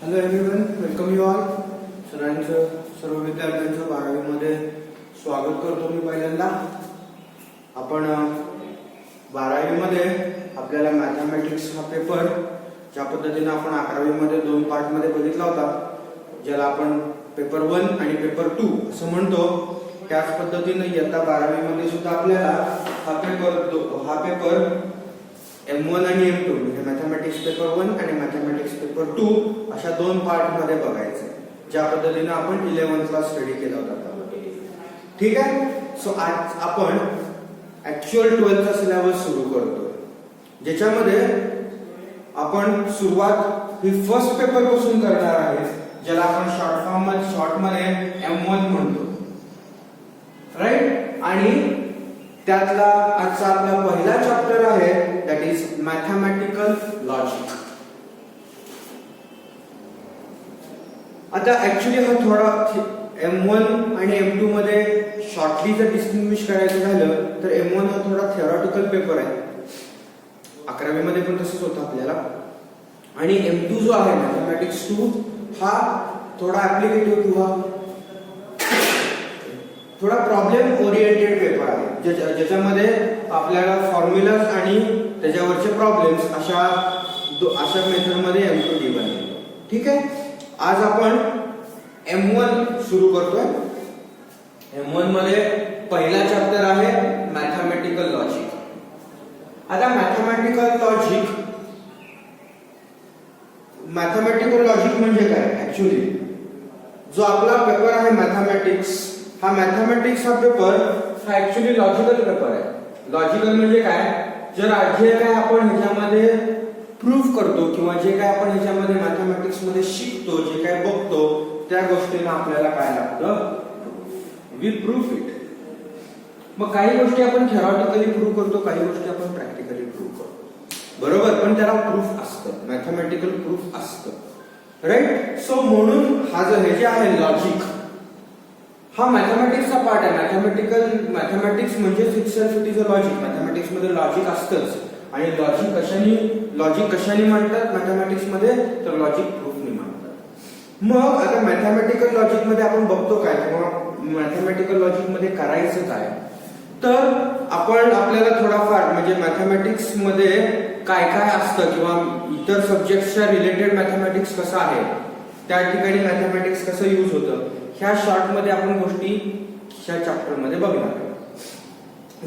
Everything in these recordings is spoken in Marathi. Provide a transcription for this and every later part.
Hello everyone, welcome you all. सर्व विद्यार्थ्यांचं 12वी मध्ये स्वागत करतो मी. पहिल्यांदा आपण 12वी मध्ये आपल्याला मॅथमॅटिक्स हा पेपर ज्या पद्धतीने आपण 11वी मध्ये 2 पार्ट मध्ये बघितला होता, ज्याला आपण पेपर 1 आणि पेपर 2 असं म्हणतो, त्याच पद्धतीने इयत्ता 12वी मध्ये सुद्धा आपल्याला हा पेपर M1 आणि M2 म्हणजे मॅथमॅटिक्स पेपर 1 आणि मॅथमॅटिक्स पेपर 2 अशा 2 पार्ट मध्ये बघायचे, ज्या पद्धतीने आपण 11th ला स्टडी केला होता. ठीक आहे. सो आज आपण ऍक्च्युअल 12th चा सिलेबस सुरू करतो, ज्याच्यामध्ये आपण सुरुवात ही फर्स्ट पेपर पासून करणार आहे, ज्याला आपण शॉर्ट मध्ये M1 म्हणतो, राईट. आणि त्यातला आजचा आपला पहिला चॅप्टर आहे, दॅट इज मॅथमॅटिकल लॉजिक. आता ऍक्च्युली हा थोडा M1 आणि M2 मध्ये शॉर्टली जर डिस्टिंग्विश करायचं झालं तर M1 हा थोडा थिओरिटिकल पेपर आहे. 11वी मध्ये पण तसंच होतं आपल्याला. आणि M2 जो आहे मॅथमॅटिक्स 2 हा थोडा ऍप्लिकेटिव्ह किंवा थोडा प्रॉब्लेम ओरिएंटेड पेपर आहे, ज्याच्यामध्ये आपल्याला फॉर्म्युलाज आणि त्याच्यावरचे प्रॉब्लेम्स अशा मेथड मध्ये M2 डिव्हाइड केलं. ठीक आहे. आज आपण M1 सुरू करतोय. M1 मध्ये पहिला चॅप्टर आहे मॅथमॅटिकल लॉजिक. आता मॅथमॅटिकल लॉजिक म्हणजे काय? ऍक्च्युली जो आपला पेपर आहे मॅथमॅटिक्स, हा पेपर हा ऍक्च्युली लॉजिकल पेपर आहे. लॉजिकल म्हणजे काय? जे काय आपण ह्याच्यामध्ये प्रूफ करतो किंवा जे काय आपण ह्याच्यामध्ये मॅथमॅटिक्स मध्ये शिकतो, जे काय बघतो, त्या गोष्टींना आपल्याला काय लागतं? We proof it. मग काही गोष्टी आपण थेरॉटिकली प्रूफ करतो, काही गोष्टी आपण प्रॅक्टिकली प्रूफ करतो, बरोबर. पण त्याला प्रूफ असतं, मॅथमॅटिकल प्रूफ असतं, राईट. सो म्हणून हा जो हे जे आहे लॉजिक, हा मॅथमॅटिक्सचा पार्ट आहे. मॅथमॅटिक्स म्हणजे itself it is a logic. Mathematics मध्ये लॉजिक असतंच. आणि लॉजिक कशाने म्हणतात मॅथमॅटिक्स मध्ये? तर लॉजिक प्रूफने म्हणतात. मग आता मॅथमॅटिकल लॉजिक मध्ये आपण बघतो काय, किंवा मॅथमॅटिकल लॉजिक मध्ये करायचं काय, तर आपल्याला थोडाफार म्हणजे मॅथमॅटिक्स मध्ये काय काय असतं किंवा इतर सब्जेक्टच्या रिलेटेड मॅथमॅटिक्स कसं आहे, त्या ठिकाणी मॅथमॅटिक्स कसं यूज होतं, ह्या शॉर्ट मध्ये आपण गोष्टी ह्या चॅप्टर मध्ये बघणार.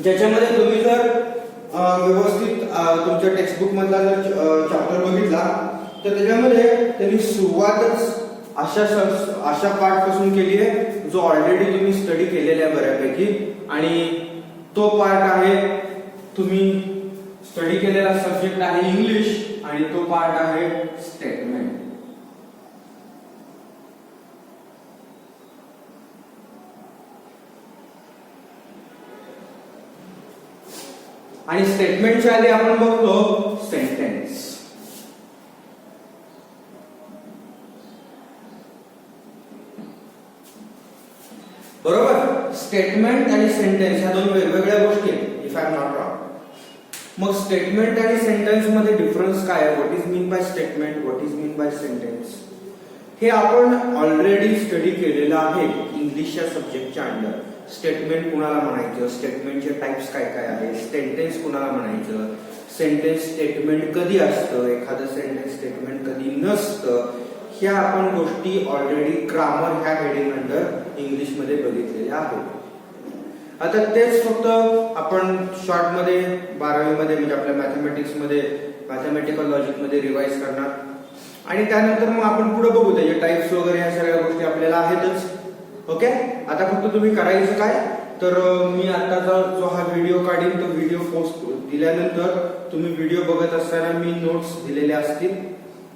ज्याच्यामध्ये तुम्ही जर व्यवस्थित तुमच्या टेक्स्टबुक मधला जर चॅप्टर बघितला तर त्याच्यामध्ये त्यांनी सुरुवातच अशा पार्ट पासून केली आहे, जो ऑलरेडी तुम्ही स्टडी केलेला आहे बऱ्यापैकी. आणि तो पार्ट आहे, तुम्ही स्टडी केलेला सब्जेक्ट आहे इंग्लिश, आणि तो पार्ट आहे स्टेटमेंट. आणि स्टेटमेंटच्या आधी आपण बघतो सेंटेन्स. बरोबर. स्टेटमेंट आणि सेंटेन्स ह्या 2 वेगवेगळ्या गोष्टी आहेत, if I am not wrong. मग स्टेटमेंट आणि सेंटेन्स मध्ये डिफरन्स काय आहे? What is mean by statement, what is mean by sentence, हे आपण ऑलरेडी स्टडी केलेलं आहे इंग्लिशच्या सब्जेक्टच्या अंडर. स्टेटमेंट कुणाला म्हणायचं, स्टेटमेंटचे टाइप्स काय काय आहे, सेंटेन्स कुणाला म्हणायचं, सेंटेन्स स्टेटमेंट कधी असतं, एखादं सेंटेन्स स्टेटमेंट कधी नसतं, ह्या आपण गोष्टी ऑलरेडी ग्रामर ह्या हेडिंग अंडर इंग्लिश मध्ये बघितलेल्या आहेत. आता तेच फक्त आपण शॉर्ट मध्ये 12वी मध्ये म्हणजे आपल्या मॅथमॅटिक्स मध्ये मॅथमॅटिकल लॉजिक मध्ये रिवाइज करणार. आणि त्यानंतर मग आपण पुढे बघू त्याचे टाइप्स वगैरे ह्या सगळ्या गोष्टी आपल्याला आहेतच. ओके. आता फक्त तुम्ही करायचं काय, तर मी आताचा जो हा व्हिडिओ काढीन, तो व्हिडिओ पोस्ट दिल्यानंतर तुम्ही व्हिडिओ बघत असताना मी नोट्स दिलेल्या असतील,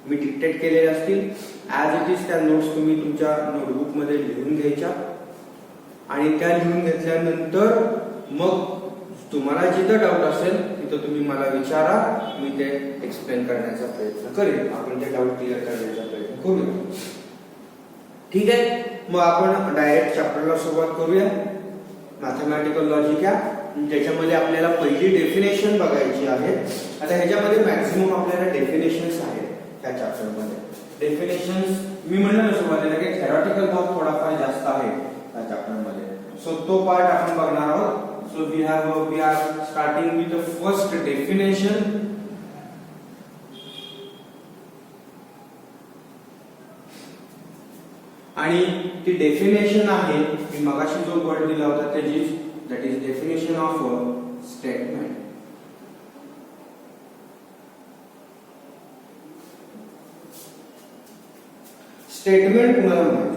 मी डिक्टेट केलेल्या असतील. ऍज इट इज त्या नोट्स तुम्ही तुमच्या नोटबुक मध्ये लिहून घ्यायच्या. आणि त्या लिहून घेतल्यानंतर मग तुम्हाला जिथं डाऊट असेल तिथं तुम्ही मला विचारा, मी ते एक्सप्लेन करण्याचा प्रयत्न करेन. आपण ते डाऊट क्लिअर करण्याचा प्रयत्न करूया. ठीक आहे. मग आपण डायरेक्ट चॅप्टरला सुरुवात करूया. मॅथमॅटिकल लॉजिक या ज्याच्यामध्ये आपल्याला पहिली डेफिनेशन बघायची आहे. आता ह्याच्यामध्ये मॅक्सिमम आपल्याला डेफिनेशन्स आहेत त्या चॅप्टर मध्ये. डेफिनेशन्स मी म्हणलं ना सुरुवातीला की थेरॉटिकल भाग थोडाफार जास्त आहे या चॅप्टर मध्ये, सो तो पार्ट आपण बघणार आहोत. So we are starting with the first definition. आणि ती डेफिनेशन आहे मी मगाशी जो वर्ड दिला होता त्याची, that is definition of a statement. Statement कुणाला म्हणतात?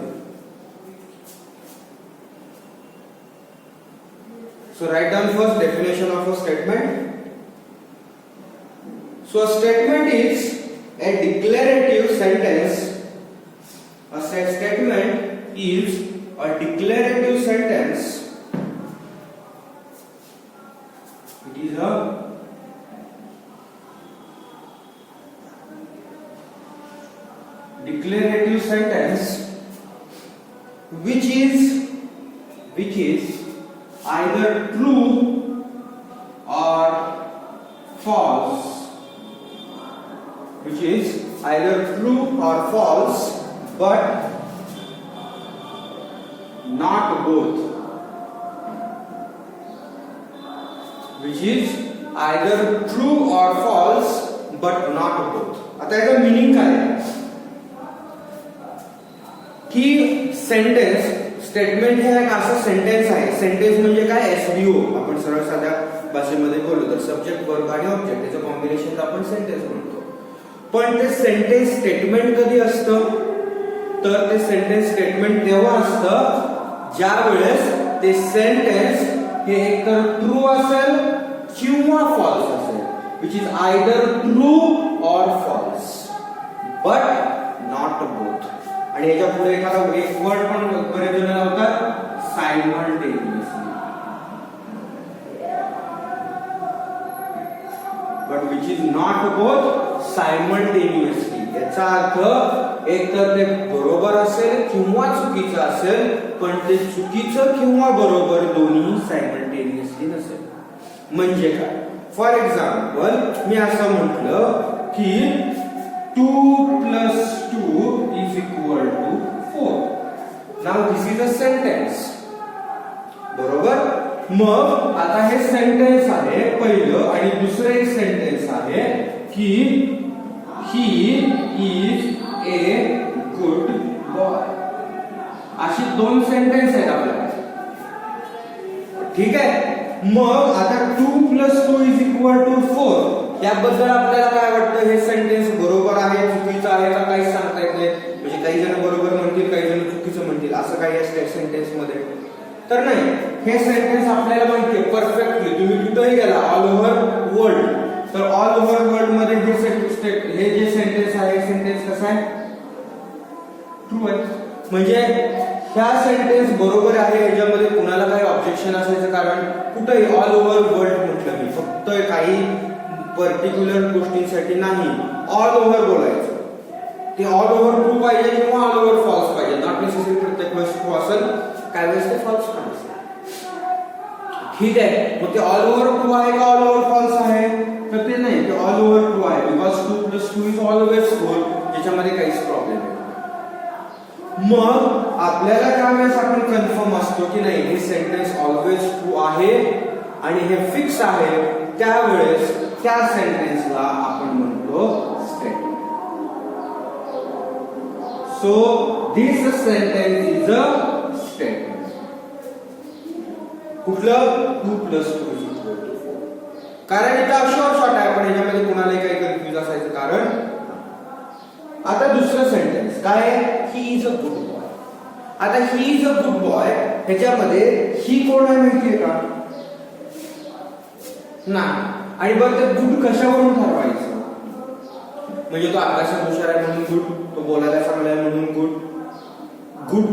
So write down first definition of a statement. So a statement is a declarative sentence. A statement is a declarative sentence. It is a declarative sentence which is either true or false. Which is either true or false, but not both. Which is either true or false, but not both. आता याचा मीनिंग काय आहे की सेंटेन्स स्टेटमेंट हे एक असं सेंटेन्स आहे. सेंटेन्स म्हणजे काय? एसव्हीओ. आपण सरळ साध्या भाषेमध्ये बोललो तर सब्जेक्ट वर्ब आणि ऑब्जेक्ट याचं कॉम्बिनेशन आपण सेंटेन्स म्हणतो. पण ते सेंटेन्स स्टेटमेंट कधी असतं? तर ते सेंटेन्स स्टेटमेंट तेव्हा असतं ज्या वेळेस ते सेंटेन्स हे एकतर ट्रू असेल किंवा फॉल्स असेल. Which is either true or false but not both. आणि याच्या पुढे एखादा एक वर्ड पण बरेच जण लावतात, simultaneously. But which is not both simultaneously. याचा अर्थ एक तर ते बरोबर असेल किंवा चुकीचं असेल, पण ते चुकीचं किंवा बरोबर दोन्ही सायमल्टेनियसली नसेल. म्हणजे काय? फॉर एक्झाम्पल मी असं म्हटलं की 2 + 2 = 4. Now this is a sentence. बरोबर. मग आता हे सेंटेन्स आहे पहिलं, आणि दुसरं एक सेंटेन्स आहे की he is a good boy. अशी दोन सेंटेन्स आहेत आपल्याकडे. ठीक आहे. मग आता 2 + 2 = 4 याबद्दल आपल्याला काय वाटतं? हे सेंटेन्स बरोबर आहे चुकीचं आहे का काही सांगता येत नाही. म्हणजे काही जण बरोबर म्हणतील, काही जण चुकीचं म्हणतील, असं काही असतं सेंटेन्स मध्ये. तर नाही, हे सेंटेन्स आपल्याला माहिती आहे परफेक्टली. तुम्ही कुठेही गेला ऑल ओव्हर वर्ल्ड, तर ऑल ओव्हर वर्ल्ड मध्ये हे जे सेंटेन्स आहे सेंटेन्स कसं आहे? ट्रू आहे. म्हणजे ह्या सेंटेन्स बरोबर आहे, याच्यामध्ये कुणाला काही ऑब्जेक्शन असायचं कारण कुठेही ऑल ओव्हर वर्ल्ड म्हटलं मी, फक्त काही पर्टिक्युलर गोष्टींसाठी नाही, ऑल ओव्हर बोलायचं. ते ऑल ओव्हर ट्रू पाहिजे किंवा ऑल ओव्हर फॉल्स पाहिजे. नॉट नेसेसरी प्रत्येक वेळेस ट्रू असेल, काही वेळेस ते फॉल्स पण असेल. ठीक आहे. मग ते ऑल ओव्हर ट्रू आहे का ऑल ओव्हर फॉल्स आहे? तर ते नाही, ते ऑल ओव्हर ट्रू आहे. Because 2 + 2 is always 4. त्याच्यामध्ये काहीच प्रॉब्लेम नाही. मग आपल्याला त्यावेळेस आपण कन्फर्म असतो की नाही हे सेंटेन्स ऑलवेज ट्रू आहे आणि हे फिक्स आहे, त्यावेळेस त्या सेंटेन्सला आपण म्हणतो statement. So this sentence is a statement. कुठलं? 2 + 2 = 4. कारण इथं अशोर शॉर्ट आहे, पण याच्यामध्ये कुणालाही काही कन्फ्युज असायचं कारण. आता दुसरं सेंटेन्स काय? He is a good boy. आता he is a good boy ह्याच्यामध्ये ही कोण आहे माहितीये का? नाही. आणि बरं ते गुड कशावरून ठरवायचं? म्हणजे तो अभ्यासात हुशार आहे म्हणून गुड, तो बोलायला चांगला आहे म्हणून गुड. गुड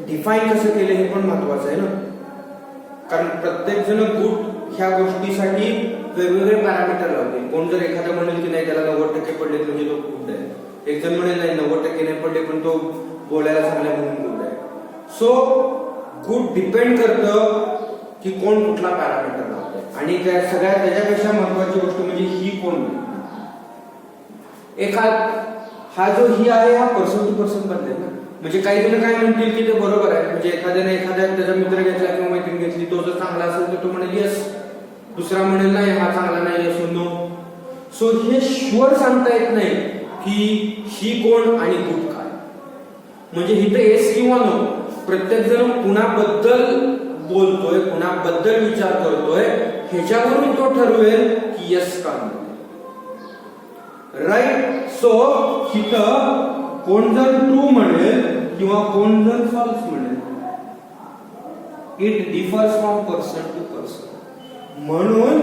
डिफाईन कसं केलं हे पण महत्वाचं आहे ना, कारण प्रत्येक जण गुड ह्या गोष्टीसाठी वेगवेगळे पॅरामीटर लावतील. कोण जर एखादा म्हणेल की नाही त्याला 90% पडले म्हणजे तो गुड आहे, एक जण म्हणेल नाही 90% नाही पडले पण तो बोलायला चांगला म्हणून गुड आहे. सो गुड डिपेंड करतं की कोण कुठला पॅरामीटर लावतोय. आणि त्याच्यापेक्षा महत्वाची गोष्ट म्हणजे ही कोण. एखाद हा जो ही आहे हा पर्सन टू पर्सन बदलेल ना. म्हणजे काही जण काय म्हणतील की ते बरोबर आहे, म्हणजे एखाद्याने त्याचा मित्र घेतला किंवा मैत्रीण घेतली, तो जर चांगला असेल तर तो म्हणेल येस, दुसरा म्हणेल नाही हा चांगला नाही, येस नो. सो हे शुअर सांगता येत नाही की ही कोण आणि गुड काय. म्हणजे इथे येस किंवा नो, प्रत्येक जण कुणाबद्दल बोलतोय, कुणाबद्दल विचार करतोय, ह्याच्यावरून तो ठरवेल की येस का नो. राईट. सो इथं कोण जर ट्रू म्हणेल किंवा कोण जर फॉल्स म्हणेल, it differs from person to person. म्हणून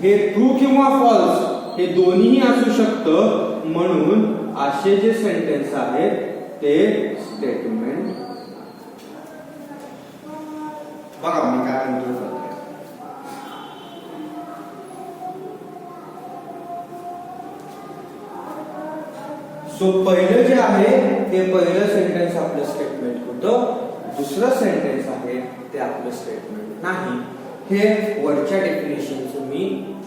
हे ट्रू किंवा फॉल्स हे दोन्ही असू शकतं. म्हणून असे जे सेंटेन्स आहेत ते स्टेटमेंट. बघा मी काय म्हणतो. सो पहिलं जे आहे ते पहिलं सेंटेन्स आपलं स्टेटमेंट होतं, दुसरं सेंटेन्स आहे ते आपलं स्टेटमेंट नाही. हे वरच्या डेफिनेशनचं मी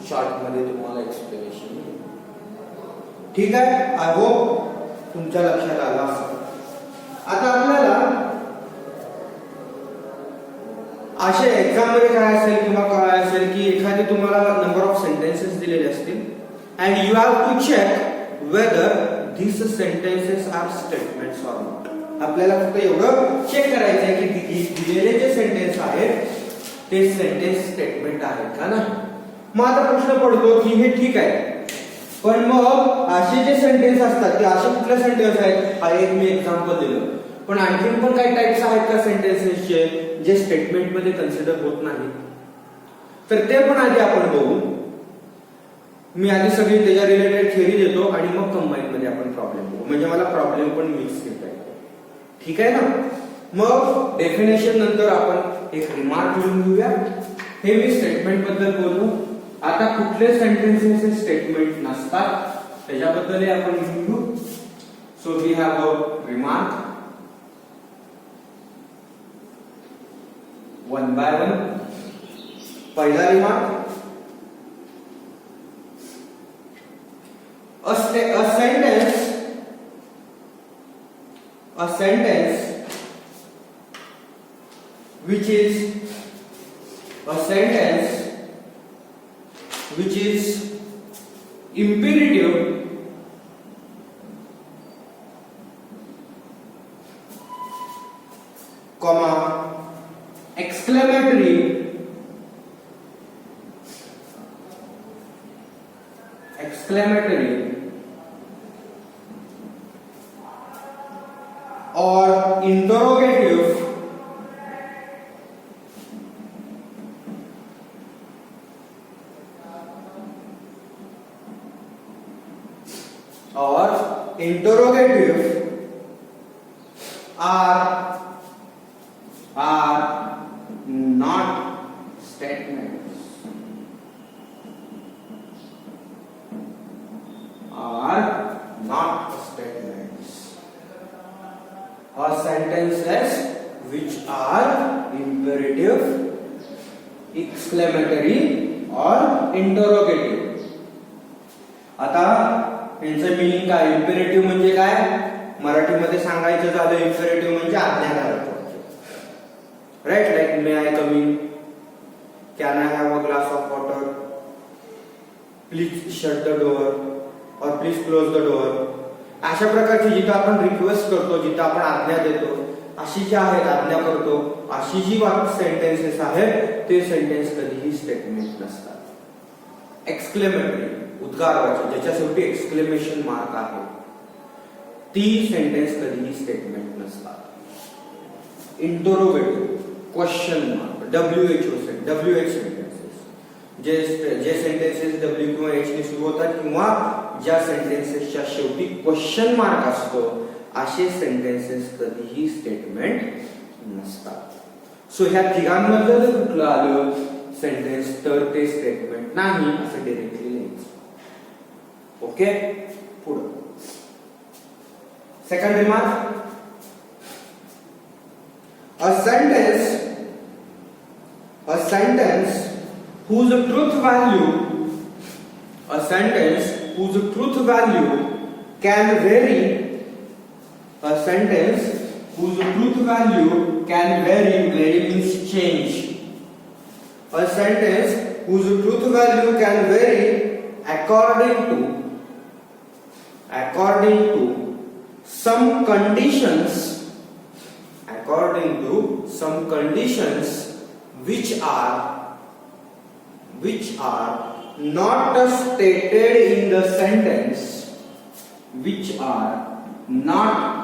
शॉर्ट मध्ये तुम्हाला एक्सप्लेनेशन देईन. ठीक आहे. आय होप तुमच्या लक्षात आलं असेल. आता आपल्याला अशा एक्झाम मध्ये काय असेल किंवा काय असेल की एखादी तुम्हाला नंबर ऑफ सेंटेन्सेस दिलेले असतील and you have to check whether these sentences are statements or not. आपल्याला फक्त एवढं चेक करायचं आहे की दिलेले जे सेंटेन्स आहेत ते सेंटेन्स स्टेटमेंट आहेत का ना. मग आता प्रश्न पडतो की हे ठीक आहे, पण मग असे जे सेंटेन्स असतात ते असे कुठले सेंटेन्स आहेत. हा एक मी एक्झाम्पल दिलं, पण आणखीन पण काही टाइप्स आहेत का सेंटेन्सेसचे जे स्टेटमेंट मध्ये कन्सिडर होत नाही. तर ते पण आधी आपण बघू. मी आधी सगळी त्याच्या रिलेटेड थिअरी देतो आणि मग कंबाईन मध्ये आपण प्रॉब्लेम बघू, म्हणजे मला प्रॉब्लेम पण मिक्स घेता येतो. ठीक आहे ना. मग डेफिनेशन नंतर आपण एक रिमार्क लिहून घेऊया. हे मी स्टेटमेंट बद्दल बोललो. आता कुठले सेंटेन्सेस हे स्टेटमेंट नसतात त्याच्याबद्दल आपण लिहून घेऊ. So we have a remark one by one. पहिला remark, a sentence which is imperative comma exclamatory or interrogative are not statements. Or sentences which are imperative, exclamatory or interrogative. आता यांचं मीनिंग काय. इम्पेरेटिव्ह म्हणजे काय, मराठीमध्ये सांगायचं झालं इम्पेरेटिव्ह म्हणजे आज्ञाधारक. Right. Like may I come in, can I have a glass of water, please shut the door और प्लीज क्लोज द डोअर. अशा प्रकारची जिथं आपण रिक्वेस्ट करतो, जिथं आपण आज्ञा देतो, अशी जी आहेत आज्ञा करतो, अशी जी सेंटेन्सेस आहेत ते सेंटेन्स कधीही स्टेटमेंट नसतात. एक्सक्लेमेटरी, उद्गारवाची, ज्याच्या शेवटी एक्सक्लेमेशन मार्क आहे, ती सेंटेन्स कधीही स्टेटमेंट नसतात. Interrogative, question mark, WH sentences, जे सेंटेन्सेस W किंवा H ने सुरू होतात किंवा ज्या सेंटेन्सेसच्या शेवटी क्वेश्चन मार्क असतो असे सेंटेन्सेस कधीही स्टेटमेंट नसतात. सो ह्या तिघांमधलं जर कुठलं आलं सेंटेन्स तर ते स्टेटमेंट नाही असं डायरेक्टली लिहायचं. ओके. पुढे second remark, a sentence whose truth value can vary a sentence whose truth value can vary means change. A sentence whose truth value can vary according to some conditions, which are not stated in the sentence, which are not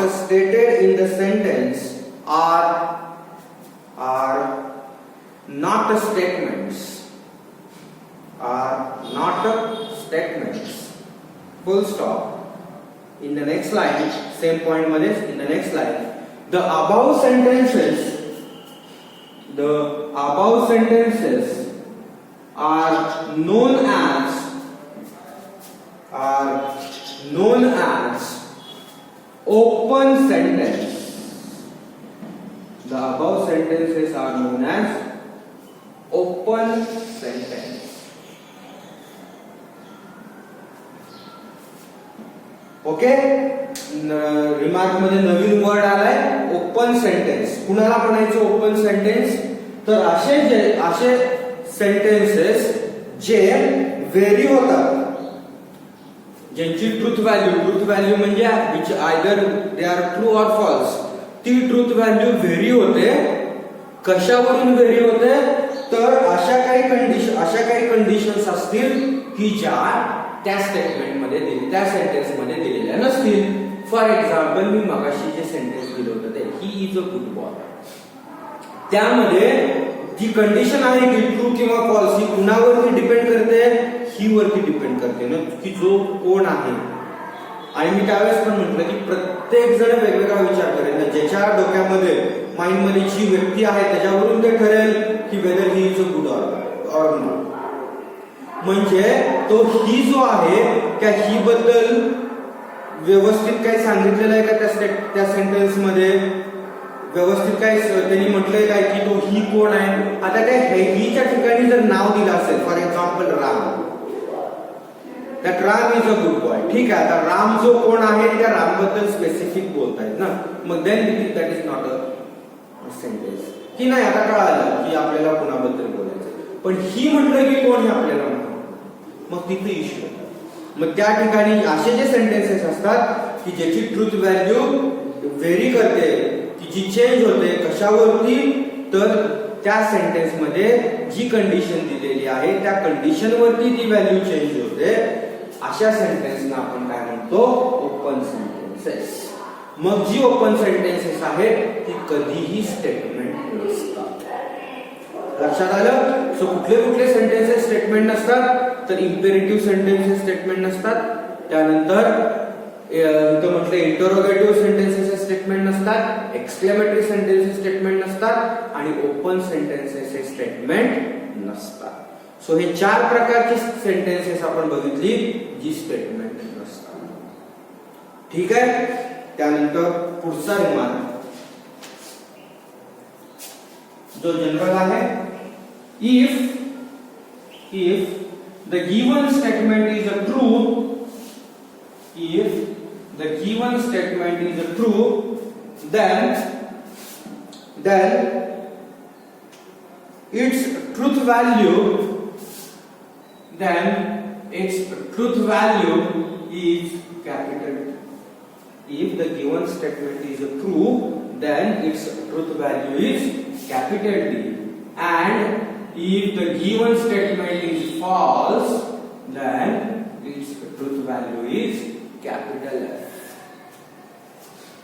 stated in the sentence, are not statements, full stop. In the next line, same point madhe, in the next line, the above sentences are known as open sentence. The above sentences are known as open sentence. Okay, remark मध्ये नवीन वर्ड आलाय ओपन सेंटेन्स. कुणाला म्हणायचं ओपन सेंटेन्स? तर असे सेंटेन्सेस जे व्हेरी होतात, ज्यांची ट्रूथ व्हॅल्यू म्हणजे which either they are true or false, ती ट्रूथ व्हॅल्यू व्हेरी होते. कशावरून व्हेरी होते? तर अशा काही कंडिशन्स असतील की ज्या त्या स्टेटमेंट मध्ये त्या सेंटेन्स मध्ये दिलेल्या नसतील. फॉर एक्झाम्पल, मी मगाशी जे सेंटेन्स दिलं होतं ते ही इज अ फुटबॉल, त्यामध्ये जी कंडिशन आहे की ट्रू किंवा फॉल्स, ही कुणावरती डिपेंड करते? ही वरती डिपेंड करते ना, की जो कोण आहे. आणि मी त्यावेळेस पण म्हटलं की प्रत्येक जण वेगवेगळा विचार करेल ना, ज्याच्या डोक्यामध्ये माइंड मध्ये जी व्यक्ती आहे त्याच्यावरून ते ठरेल की weather he is a good or not. म्हणजे तो ही जो आहे त्या ही बद्दल व्यवस्थित काही सांगितलेलं आहे का त्या सेंटेन्स मध्ये? व्यवस्थित काय त्यांनी म्हटलंय काय की तो ही कोण आहे? आता त्या हीच्या ठिकाणी जर नाव दिलं असेल, for example Ram, that Ram is a good boy. ठीक आहे, आता राम जो कोण आहे त्या राम बद्दल स्पेसिफिक बोलतायत ना, मग then that is not a sentence. की नाही, आता कळालं की आपल्याला कोणाबद्दल बोलायचं, पण ही म्हटलं की कोण हे आपल्याला म्हणतो, मग तिथे इश्यू होतात. मग त्या ठिकाणी असे जे सेंटेन्सेस असतात की ज्याची ट्रूथ व्हॅल्यू व्हेरी करते, की जी चेंज होते कशावरती? तर त्या सेंटेन्स मध्ये जी कंडिशन दिलेली आहे त्या कंडिशन वरती ती व्हॅल्यू चेंज होते. अशा सेंटेन्सना आपण काय म्हणतो? Open sentences. मग जी ओपन सेंटेन्सेस आहेत ती कधीही स्टेटमेंट नसतात. लक्षात आलं? सो कुठले सेंटेन्सेस स्टेटमेंट नसतात? तर इम्पेरेटिव्ह सेंटेन्सेस स्टेटमेंट नसतात. त्यानंतर इथं म्हटलं इंटरोगेटिव्ह सेंटेन्सेस स्टेटमेंट नसतात, एक्सक्लेमेटरी सेंटेन्सेस स्टेटमेंट नसतात, आणि ओपन सेंटेन्सेस हे स्टेटमेंट नसतात. सो हे 4 प्रकारची सेंटेन्सेस आपण बघितली जी स्टेटमेंट नसतात. ठीक आहे. त्यानंतर पुढचा रिमार्क जो जनरल आहे, if the given statement is a true, if the given statement is a true, then its truth value is capital. If the given statement is a true, then its truth value is capital T. And if the given statement is false, then its truth value is capital F.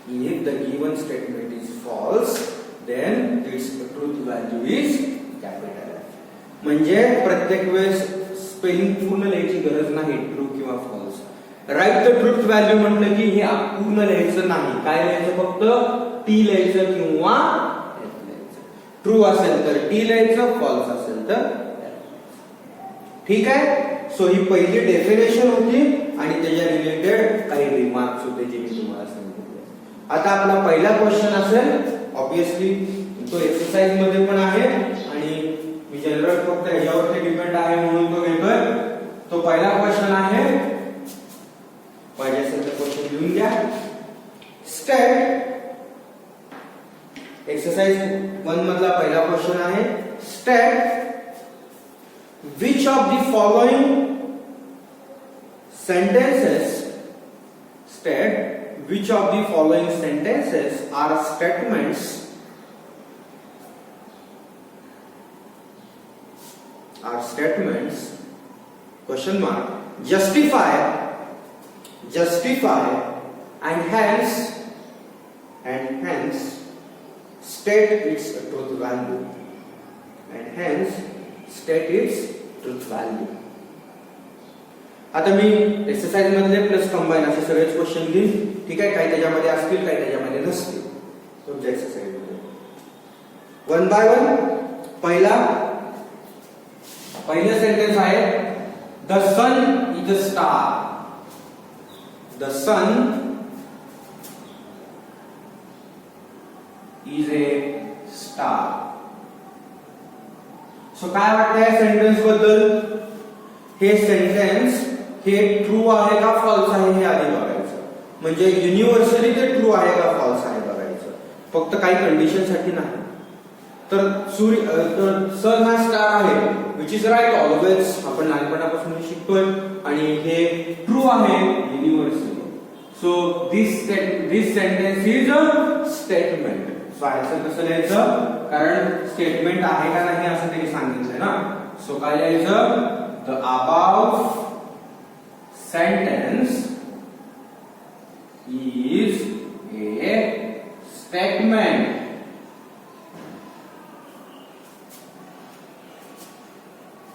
If the given statement is false, then its truth value is capital F. म्हणजे प्रत्येक वेळेस स्पेलिंग पूर्ण लिहायची गरज नाही, ट्रू किंवा false. Write the truth value म्हटलं की हे पूर्ण लिहायचं नाही. काय लिहायचं? फक्त टी लिहायचं किंवा एफ लिहायचं. ट्रू असेल तर टी लिहायचं, फॉल्स असेल तर एफ. ठीक आहे. सो ही पहिली डेफिनेशन होती आणि त्याच्या रिलेटेड काही रिमार्क्स होते जे मी तुम्हाला सांगितले. आता आपला पहिला क्वेश्चन असेल, ऑब्विसली तो एक्सरसाइज मध्ये पण आहे आणि मी जनरल 1 मधला पहिला क्वेश्चन आहे, state which of the following sentences state which of the following sentences are statements question mark justify and hence state its truth value and hence state its truth value. आता मी एक्सरसाइज मधले प्लस कंबाईन असे सगळेच क्वेश्चन घेईन, ठीक आहे. काही त्याच्यामध्ये असतील, काही त्याच्यामध्ये नसतील. तुमच्या एक्सरसाइज मध्ये 1 बाय 1 पहिलं सेंटेन्स आहे, the sun is a star. The sun is a star. So काय वाटतं या सेंटेन्स बद्दल? हे सेंटेन्स हे ट्रू आहे का फॉल्स आहे हे आधी बघायचं. म्हणजे युनिव्हर्सली ते ट्रू आहे का फॉल्स आहे बघायचं, फक्त काही कंडिशन साठी नाही. तर सन हा स्टार आहे, विच इज राईट ऑलवेज. आपण लहानपणापासून शिकतोय आणि हे ट्रू आहे universally. So this sentence is a statement. So answer कसं लिहायचं? कारण स्टेटमेंट आहे का नाही असं त्यांनी सांगितलंय ना. सो काय लिहायचं? The above sentence is a statement.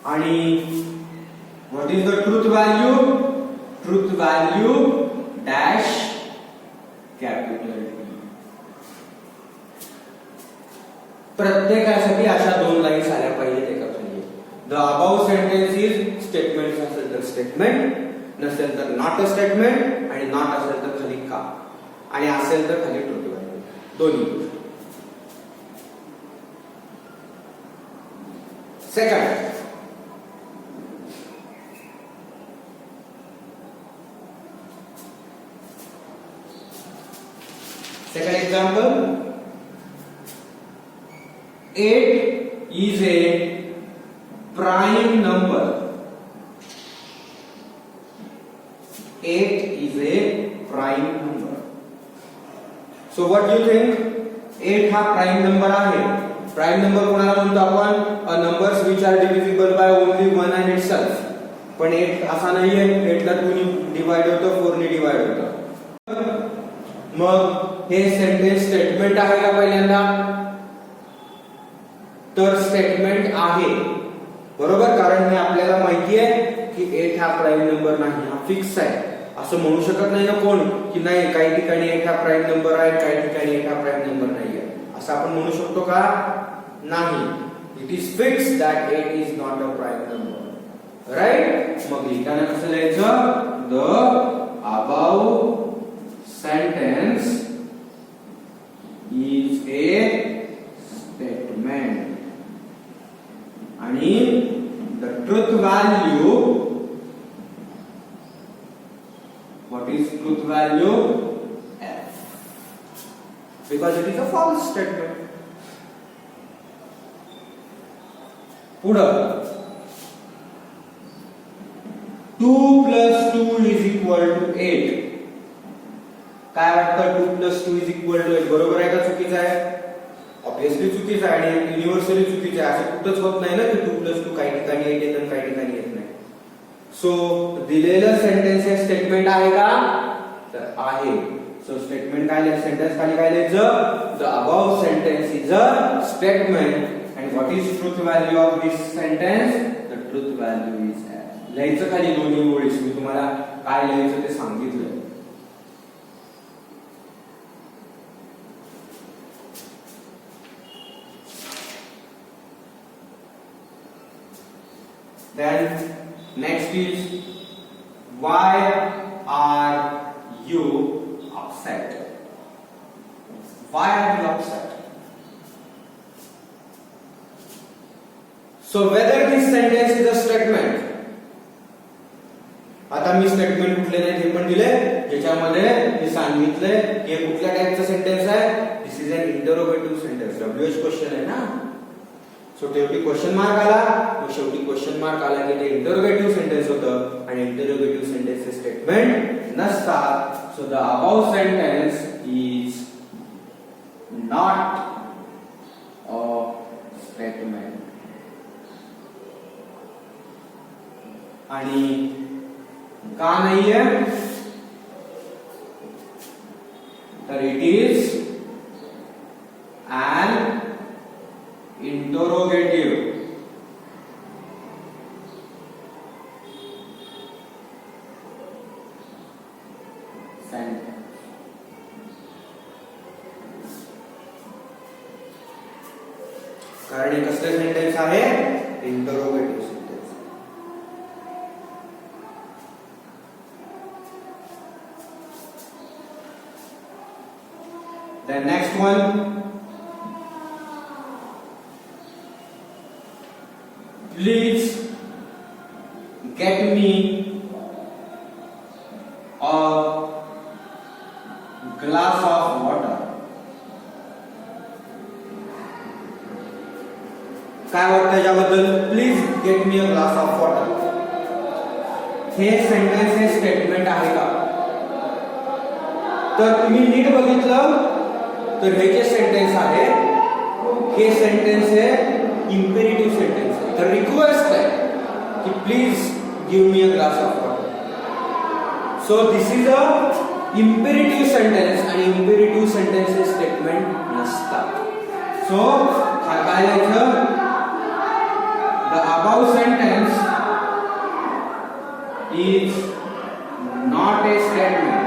आणि what is the truth value? Truth value dash capital T. प्रत्येकासाठी अशा 2 लाईन्स आल्या पाहिजेत एका खाली. The above sentence is statement असेल तर स्टेटमेंट, नसेल तर नॉट अ स्टेटमेंट, आणि नॉट असेल तर खाली का, आणि असेल तर खाली ट्रूथ व्हॅल्यू. दोन्ही. Second example, 8 is a prime number. 8 is a prime number. So what do you think? 8 हा प्राइम नंबर आहे. प्राइम नंबर कोणाला म्हणतो आपण? A numbers which are divisible by only 1 and itself. पण 8 असा नाहीये. 8 ला 2 ने डिवाइड होतं, 4 ने डिवाइड होतं. मग हे सेंटेन्स स्टेटमेंट आहे का पहिल्यांदा? तर स्टेटमेंट आहे, बरोबर. कारण हे आपल्याला माहिती आहे की 8 हा प्राइम नंबर नाही, हा फिक्स आहे. असं म्हणू शकत नाही ना कोण की नाही काही ठिकाणी 8 हा प्राइम नंबर आहे, काही ठिकाणी 8 हा प्राइम नंबर नाही आहे, असं आपण म्हणू शकतो का? नाही. It is fix that 8 is not a prime number, right. मग लिहिताना कसं लिहायचं? The above sentence is a statement आणि the truth value, what is truth value? F, because it is a false statement. पुढं 2 plus 2 is equal to 8. काय वाटतं? 2 plus 2 is equal to 8 बरोबर आहे का चुकीचं आहे? ऑब्वियसली चुकीचं आहे आणि युनिव्हर्सली चुकीचं आहे. असं कुठंच होत नाही ना की 2 plus 2 काही ठिकाणी 8 येतं, काही ठिकाणी येत नाही. सो दिलेलं सेंटेन्स हे स्टेटमेंट आहे का? तर आहे. सो स्टेटमेंट काय लिहायचं? सेंटेन्स खाली काय लिहायचं? The above sentence is a statement and what is truth value of this sentence? The truth value is F. लिहायचं खाली दोन्ही ओळीस. मी तुम्हाला काय लिहायचं ते सांगितलं. Then next is, why are you upset? Why are you upset? So whether this sentence is a statement. आता मी स्टेटमेंट कुठले नाही हे पण दिले, ह्याच्यामध्ये मी सांगितलंय की हे कुठल्या टाइपचं सेंटेन्स आहे. This is an interrogative sentence. WH question आहे ना. सो शेवटी क्वेश्चन मार्क आला. मग शेवटी क्वेश्चन मार्क आला की ते इंटरोगेटिव्ह सेंटेन्स होतं आणि इंटरोगेटिव्ह सेंटेन्सचे स्टेटमेंट नसतात. So the about sentence is not a statement. आणि का नाहीये तर it is an interrogative sentence. कारण हे कसले सेंटेन्स आहे. Interrogative sentence. The next one, please get me a glass of water. काय वाटतं याबद्दल. Please get me a glass of water. हे सेंटेन्स हे स्टेटमेंट आहे का. तर तुम्ही नीट बघितलं तर हे जे सेंटेन्स आहे हे सेंटेन्स हे इम्पेरेटिव्ह सेंटेन्स आहे. तर रिक्वेस्ट आहे की please give me a glass of water. So this is a imperative sentence आणि इम्पेरेटिव्ह सेंटेन्स हे स्टेटमेंट नसतात. सो काय लिहायचं. The above sentence is not a statement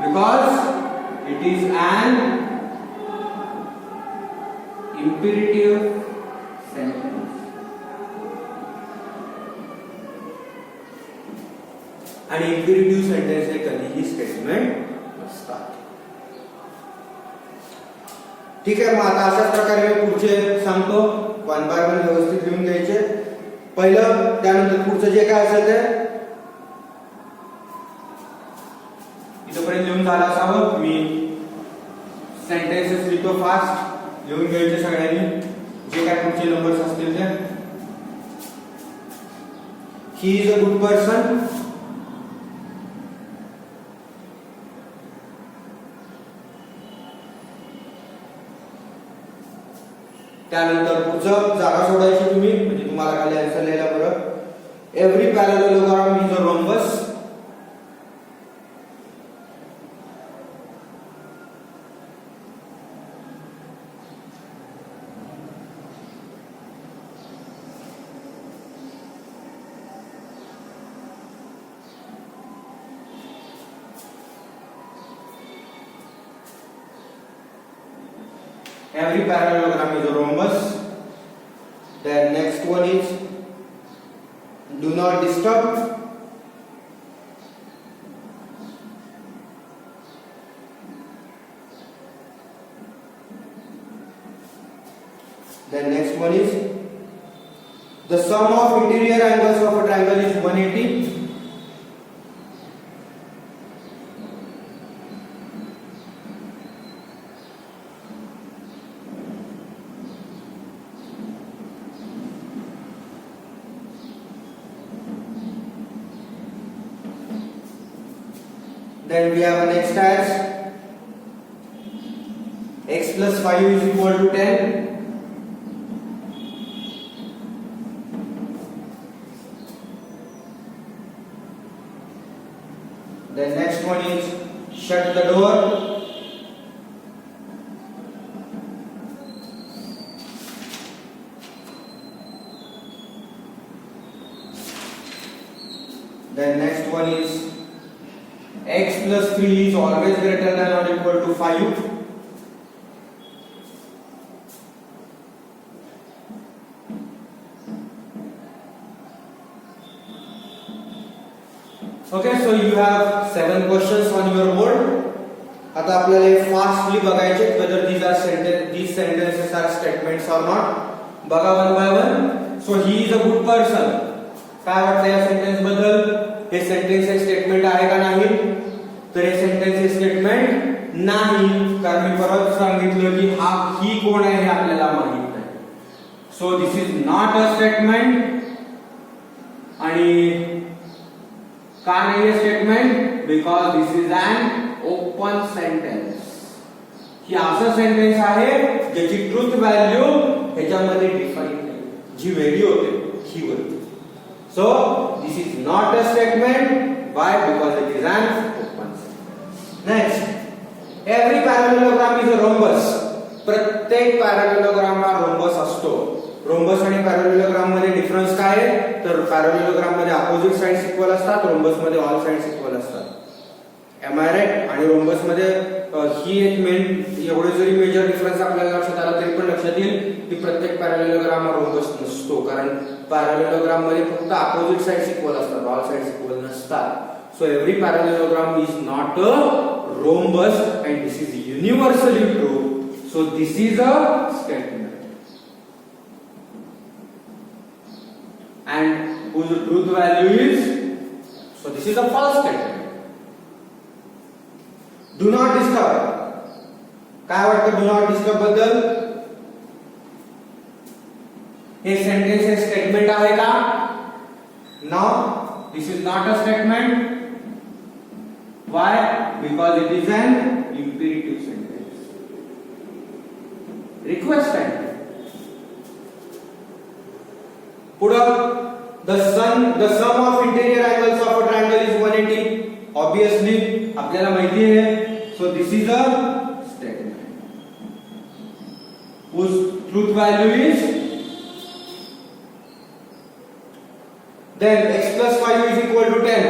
because it is an imperative sentence. आणि imperative sentence हे कधीही स्टेटमेंट नसतात. ठीक आहे. मग आता अशाच प्रकारे मी पुढचे सांगतो. वन बाय वन व्यवस्थित लिहून घ्यायचे. पहिलं त्यानंतर पुढचं जे काय असेल ते इथपर्यंत लिहून झालं असावं. मी सेंटेन्सेस लिहितो फास्ट. लिहून घ्यायचे सगळ्यांनी जे काय पुढचे नंबर्स असतील ते. ही इज अ गुड पर्सन. त्यानंतर पुढचं जागा सोडायची तुम्ही म्हणजे तुम्हाला खाली आन्सर लिहायला बरं. Every parallelogram is a rhombus. Every parallelogram is a rhombus. Then next one is do not disturb. Then next one is the sum of interior angles of a triangle is 180. Then we have next as x plus 5 is equal to 10. Then next one is shut the door. Then next one is x plus 3 is always greater than or equal to 5. Okay, so you have 7 questions on your board. आता आपल्याला हे फास्टली बघायचे whether these sentences are statements or not. बघा one by one. So he is a good person. काय वाटतं या सेंटेन्स बद्दल? हे सेंटेन्स हे स्टेटमेंट आहे का नाही? तर हे सेंटेन्स हे स्टेटमेंट नाही, कारण मी परत सांगितलं की ही कोण आहे हे आपल्याला माहित नाही. So this is not a statement. आणि का नाही आहे statement? Because this is an open sentence. ही असं सेंटेन्स आहे ज्याची ट्रुथ व्हॅल्यू ह्याच्यामध्ये डिफाईन नाही, जी व्हॅल्यू होते ही वरती. So this is not a statement. Why? Because it is an open sentence. Next, every parallelogram is a rhombus. प्रत्येक पॅरालेलोग्राम हा रोम्बस असतो. रोम्बस आणि पॅरालेलोग्राम मध्ये डिफरन्स काय आहे? तर पॅरालेलोग्राम मध्ये अपोजिट साइड्स इक्वल असतात, रोम्बस मध्ये ऑल साइड्स इक्वल असतात. Am I right? आणि रोम्बस मध्ये ही एक मेन, एवढे जरी मेजर डिफरन्स आपल्याला लक्षात आला तरी पण लक्षात येईल की प्रत्येक पॅरालेलोग्राम हा रोम्बस नसतो, कारण पॅरालेलोग्राम मध्ये फक्त अपोजिट साइड्स इक्वल असतात, ऑल साइड्स इक्वल नसतात. So every parallelogram is not a rhombus and this is universally true. So this is a statement and whose truth value is, so this is a false statement. Do not disturb. काय वाटतं do not disturb बद्दल? हे सेंटेन्स हे स्टेटमेंट आहे का? No, this is not a statement. Why? Because it is an imperative sentence. Request sentence. पुढं the sum of interior angles of a triangle is 180. Obviously आपल्याला माहिती आहे. So this is a statement whose truth value is, then x plus 5 is equal to 10.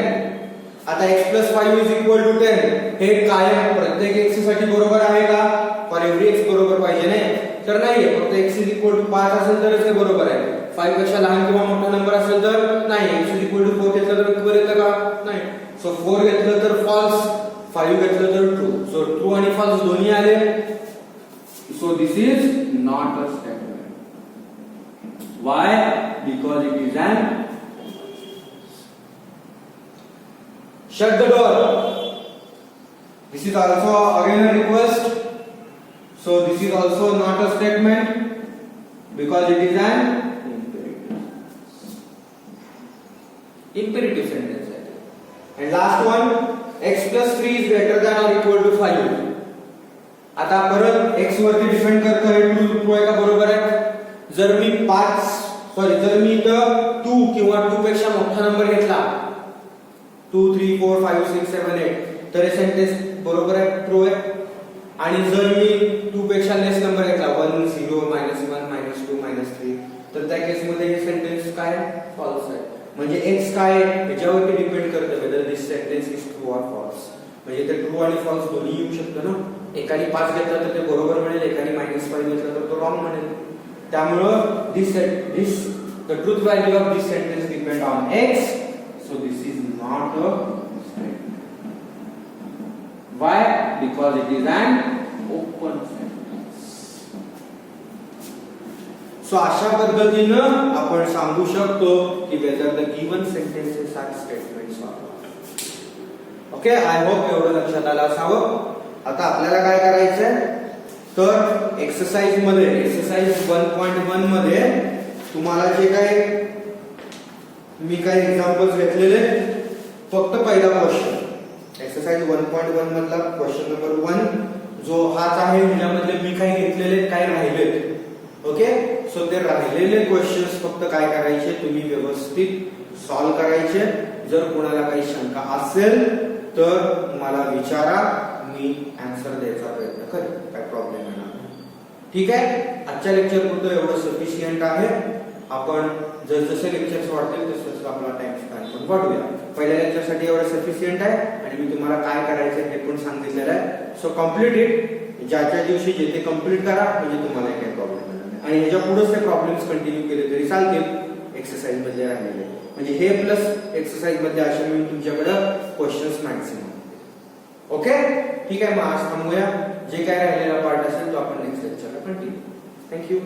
आता x plus 5 is equal to 10 हे कायम प्रत्येक x साठी बरोबर आहे का? फॉर एव्हरी x बरोबर पाहिजे नाही तर नाहीये. फक्त x is equal to 5 असेल तरच हे बरोबर आहे. 5 पेक्षा लहान किंवा मोठा नंबर असेल तर नाही. x is equal to 4 घेतलं तर बरोबर येतं का? नाही. सो 4 घेतलं तर फॉल्स, 5 घेतलं तर ट्रू. सो ट्रू आणि फॉल्स दोन्ही आले. So this is not a statement. Why? Because it is an shut the door. This is also again a request. So this is also not a statement because it is an imperative sentence. And last one, x plus 3 is greater than or equal to 5. आता परत x वरती डिपेंड करतं हे ट्रू आहे का बरोबर आहे. जर मी 2 किंवा 2 पेक्षा मोठा नंबर घेतला 2 3 4 5 6 7 8 तर हे सेंटेन्स बरोबर आहे, ट्रू आहे. आणि जर मी 2 पेक्षा लेस नंबर घेतला 1 0 -1 -2 -3 तर त्या केस मध्ये हे सेंटेन्स काय फॉल्स आहे. म्हणजे x काय याच्यावरती डिपेंड करतं whether this sentence is true or false. म्हणजे ते ट्रू आणि फॉल्स दोन्ही येऊ शकतं ना. एकाने 5 घेतला तर ते बरोबर म्हणेल, एकाने -5 घेतला तर तो रॉंग म्हणेल. त्यामुळे this the truth value of this sentence depend on x. So this is not a statement. Why? Because it is an open sentence. So अशा पद्धतीनं आपण सांगू शकतो की whether the given sentences are statements or not. Okay, I hope एवढं लक्षात आलं असावं. आता आपल्याला काय करायचंय तर एक्सरसाइज 1.1 मध्ये तुम्हाला जे काय मी काही एक्झाम्पल्स घेतलेले, फक्त पहिला क्वेश्चन एक्सरसाइज 1.1 मधला क्वेश्चन नंबर 1 जो हाच आहे. ह्याच्यामधले मी काही घेतलेले काही राहिलेत. ओके, सो ते राहिलेले क्वेश्चन्स फक्त काय करायचे तुम्ही व्यवस्थित सॉल्व्ह करायचे. जर कोणाला काही शंका असेल तर मला विचारा, मी आन्सर द्यायचा प्रयत्न करेन, काय प्रॉब्लेम येणार नाही. ठीक आहे. आजच्या लेक्चर पुरतं एवढं सफिशियंट आहे. आपण जसजसे लेक्चर्स वाढतील तसं आपला टाइम स्पेंड पण वाढूया. पहिल्या लेक्चरसाठी एवढं सफिशियंट आहे आणि मी तुम्हाला काय करायचं हे पण सांगितलेलं आहे. So complete it. ज्याच्या दिवशी जे ते कम्प्लीट करा म्हणजे तुम्हाला काही प्रॉब्लेम येणार नाही. आणि ह्याच्या पुढेच ते प्रॉब्लेम्स कंटिन्यू केले तरी चालतील एक्सरसाइज मध्ये राहिलेले. म्हणजे हे प्लस एक्सरसाइज मध्ये असे मी तुमच्याकडे क्वेश्चन्स मॅक्सिमम. ओके, ठीक आहे. मग आज थांबूया. जे काय राहिलेला पार्ट असेल तो आपण नेक्स्ट लेक्चरला कंटिन्यू. थँक्यू.